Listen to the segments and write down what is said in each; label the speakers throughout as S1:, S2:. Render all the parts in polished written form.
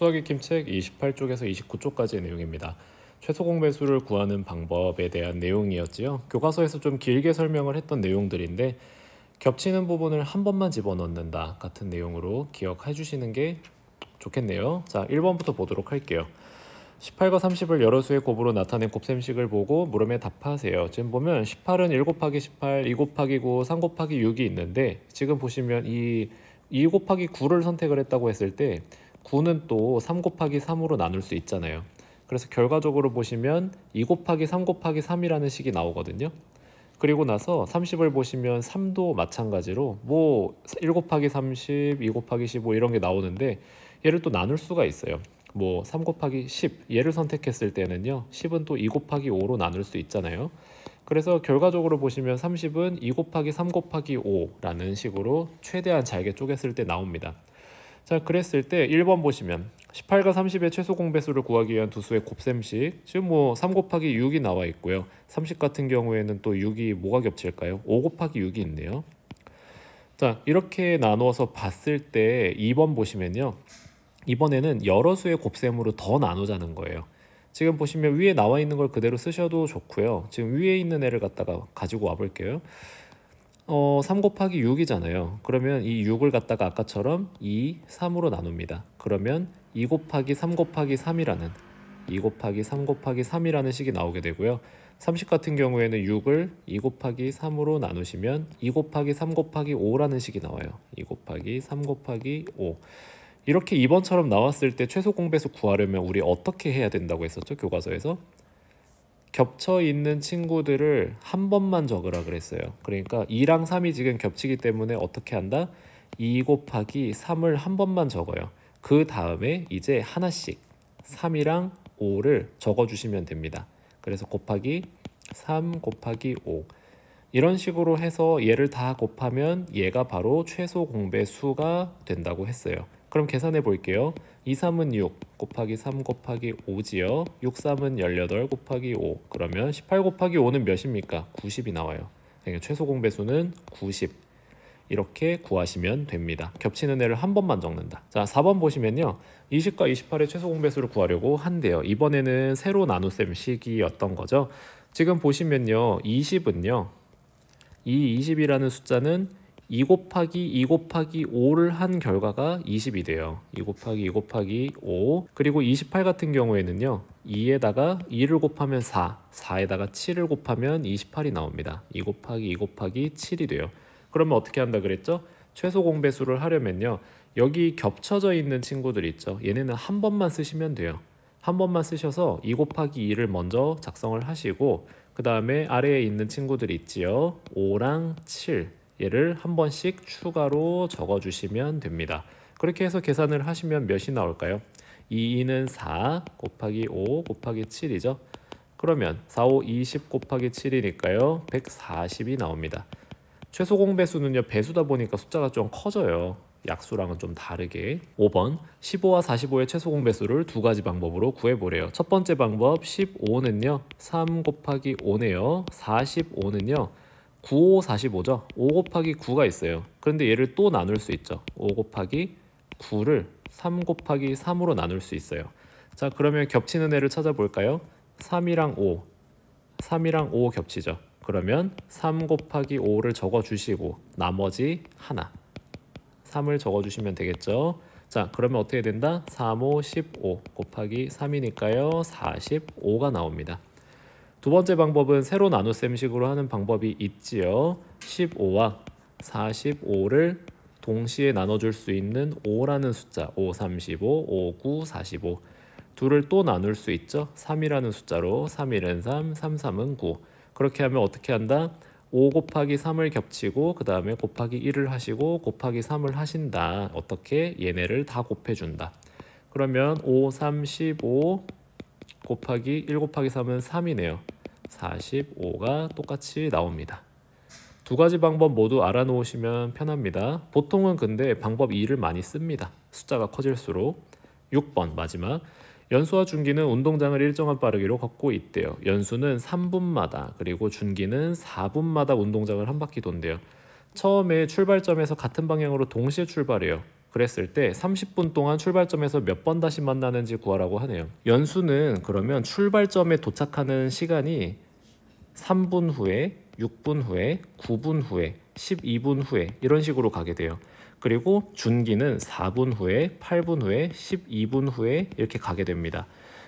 S1: 수학익힘책 28쪽에서 29쪽까지의 내용입니다. 최소 공배수를 구하는 방법에 대한 내용이었지요. 교과서에서 좀 길게 설명을 했던 내용들인데 겹치는 부분을 한 번만 집어넣는다 같은 내용으로 기억해 주시는 게 좋겠네요. 자, 1번부터 보도록 할게요. 18과 30을 여러 수의 곱으로 나타낸 곱셈식을 보고 물음에 답하세요. 지금 보면 18은 1 곱하기 18, 2 곱하기 9, 3 곱하기 6이 있는데 지금 보시면 2 곱하기 9를 선택을 했다고 했을 때 9는 또 3 곱하기 3으로 나눌 수 있잖아요. 그래서 결과적으로 보시면 2 곱하기 3 곱하기 3이라는 식이 나오거든요. 그리고 나서 30을 보시면 3도 마찬가지로 1 곱하기 30, 2 곱하기 15 이런 게 나오는데 얘를 또 나눌 수가 있어요. 3 곱하기 10 얘를 선택했을 때는요 10은 또 2 곱하기 5로 나눌 수 있잖아요. 그래서 결과적으로 보시면 30은 2 곱하기 3 곱하기 5라는 식으로 최대한 잘게 쪼갰을 때 나옵니다. 자, 그랬을 때 1번 보시면 18과 30의 최소 공배수를 구하기 위한 두 수의 곱셈식, 지금 3 곱하기 6이 나와 있고요. 30 같은 경우에는 또 6이 뭐가 겹칠까요? 5 곱하기 6이 있네요. 자, 이렇게 나누어서 봤을 때 2번 보시면요, 이번에는 여러 수의 곱셈으로 더 나누자는 거예요. 지금 보시면 위에 나와 있는 걸 그대로 쓰셔도 좋고요. 지금 위에 있는 애를 갖다가 가지고 와 볼게요. 3 곱하기 6이잖아요. 그러면 이 6을 갖다가 아까처럼 2, 3으로 나눕니다. 그러면 2 곱하기 3 곱하기 3이라는 2 곱하기 3 곱하기 3이라는 식이 나오게 되고요. 30 같은 경우에는 6을 2 곱하기 3으로 나누시면 2 곱하기 3 곱하기 5라는 식이 나와요. 2 곱하기 3 곱하기 5. 이렇게 2번처럼 나왔을 때 최소 공배수 구하려면 우리 어떻게 해야 된다고 했었죠? 교과서에서 겹쳐 있는 친구들을 한 번만 적으라 그랬어요. 그러니까 2랑 3이 지금 겹치기 때문에 어떻게 한다? 2 곱하기 3을 한 번만 적어요. 그 다음에 이제 하나씩 3이랑 5를 적어주시면 됩니다. 그래서 곱하기 3 곱하기 5 이런 식으로 해서 얘를 다 곱하면 얘가 바로 최소 공배수가 된다고 했어요. 그럼 계산해 볼게요. 2, 3은 6 곱하기 3 곱하기 5지요. 6, 3은 18 곱하기 5. 그러면 18 곱하기 5는 몇입니까? 90이 나와요. 그러니까 최소 공배수는 90. 이렇게 구하시면 됩니다. 겹치는 애를 한 번만 적는다. 자, 4번 보시면요, 20과 28의 최소 공배수를 구하려고 한대요. 이번에는 세로 나눗셈 식이었던 거죠. 지금 보시면요, 20은요, 이 20이라는 숫자는 2 곱하기 2 곱하기 5를 한 결과가 20이 돼요. 2 곱하기 2 곱하기 5. 그리고 28 같은 경우에는요, 2에다가 2를 곱하면 4, 4에다가 7을 곱하면 28이 나옵니다. 2 곱하기 2 곱하기 7이 돼요. 그러면 어떻게 한다 그랬죠? 최소 공배수를 하려면요, 여기 겹쳐져 있는 친구들 있죠? 얘네는 한 번만 쓰시면 돼요. 한 번만 쓰셔서 2 곱하기 2를 먼저 작성을 하시고 그 다음에 아래에 있는 친구들 있지요? 5랑 7 얘를 한 번씩 추가로 적어주시면 됩니다. 그렇게 해서 계산을 하시면 몇이 나올까요? 2는 4 곱하기 5 곱하기 7이죠. 그러면 4, 5, 20 곱하기 7이니까요. 140이 나옵니다. 최소 공배수는요, 배수다 보니까 숫자가 좀 커져요. 약수랑은 좀 다르게. 5번 15와 45의 최소 공배수를 두 가지 방법으로 구해보래요. 첫 번째 방법 15는요 3 곱하기 5네요. 45는요 9, 5, 45죠. 5 곱하기 9가 있어요. 그런데 얘를 또 나눌 수 있죠. 5 곱하기 9를 3 곱하기 3으로 나눌 수 있어요. 자, 그러면 겹치는 애를 찾아볼까요? 3이랑 5, 3이랑 5 겹치죠. 그러면 3 곱하기 5를 적어주시고 나머지 하나 3을 적어주시면 되겠죠. 자, 그러면 어떻게 된다? 3, 5, 15 곱하기 3이니까요 45가 나옵니다. 두 번째 방법은 세로 나눗셈식으로 하는 방법이 있지요. 15와 45를 동시에 나눠줄 수 있는 5라는 숫자, 5, 35, 5, 9, 45 둘을 또 나눌 수 있죠. 3이라는 숫자로 3, 1은 3, 3, 3은 9. 그렇게 하면 어떻게 한다? 5 곱하기 3을 겹치고 그 다음에 곱하기 1을 하시고 곱하기 3을 하신다. 어떻게? 얘네를 다 곱해준다. 그러면 5, 3, 15 곱하기 1 곱하기 3은 3이네요. 45가 똑같이 나옵니다. 두 가지 방법 모두 알아놓으시면 편합니다. 보통은 근데 방법 2를 많이 씁니다. 숫자가 커질수록. 6번 마지막. 연수와 준기는 운동장을 일정한 빠르기로 걷고 있대요. 연수는 3분마다 그리고 준기는 4분마다 운동장을 한 바퀴 돈대요. 처음에 출발점에서 같은 방향으로 동시에 출발해요. 그랬을 때 30분 동안 출발점에서 몇 번 다시 만나는지 구하라고 하네요. 연수는 그러면 출발점에 도착하는 시간이 3분 후에, 6분 후에, 9분 후에, 12분 후에 이런 식으로 가게 돼요. 그리고 준기는 4분 후에, 8분 후에, 12분 후에 이렇게 가게 됩니다.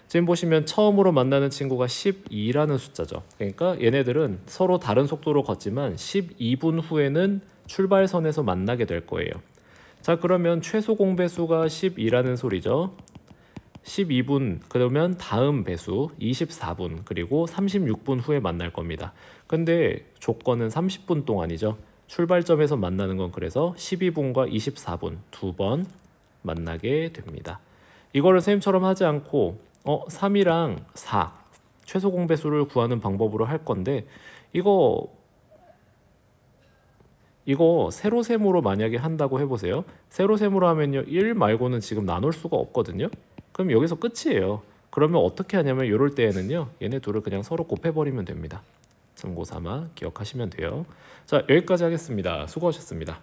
S1: 지금 보시면 처음으로 만나는 친구가 12라는 숫자죠. 그러니까 얘네들은 서로 다른 속도로 걷지만 12분 후에는 출발선에서 만나게 될 거예요. 자, 그러면 최소 공배수가 12라는 소리죠. 12분, 그러면 다음 배수 24분, 그리고 36분 후에 만날 겁니다. 근데 조건은 30분 동안이죠. 출발점에서 만나는 건 그래서 12분과 24분 두 번 만나게 됩니다. 이거를 선생님처럼 하지 않고 3이랑 4 최소 공배수를 구하는 방법으로 할 건데 이거 세로세모로 만약에 한다고 해보세요. 세로세모로 하면요 1 말고는 지금 나눌 수가 없거든요. 그럼 여기서 끝이에요. 그러면 어떻게 하냐면 이럴 때에는요 얘네 둘을 그냥 서로 곱해버리면 됩니다. 참고 삼아 기억하시면 돼요. 자, 여기까지 하겠습니다. 수고하셨습니다.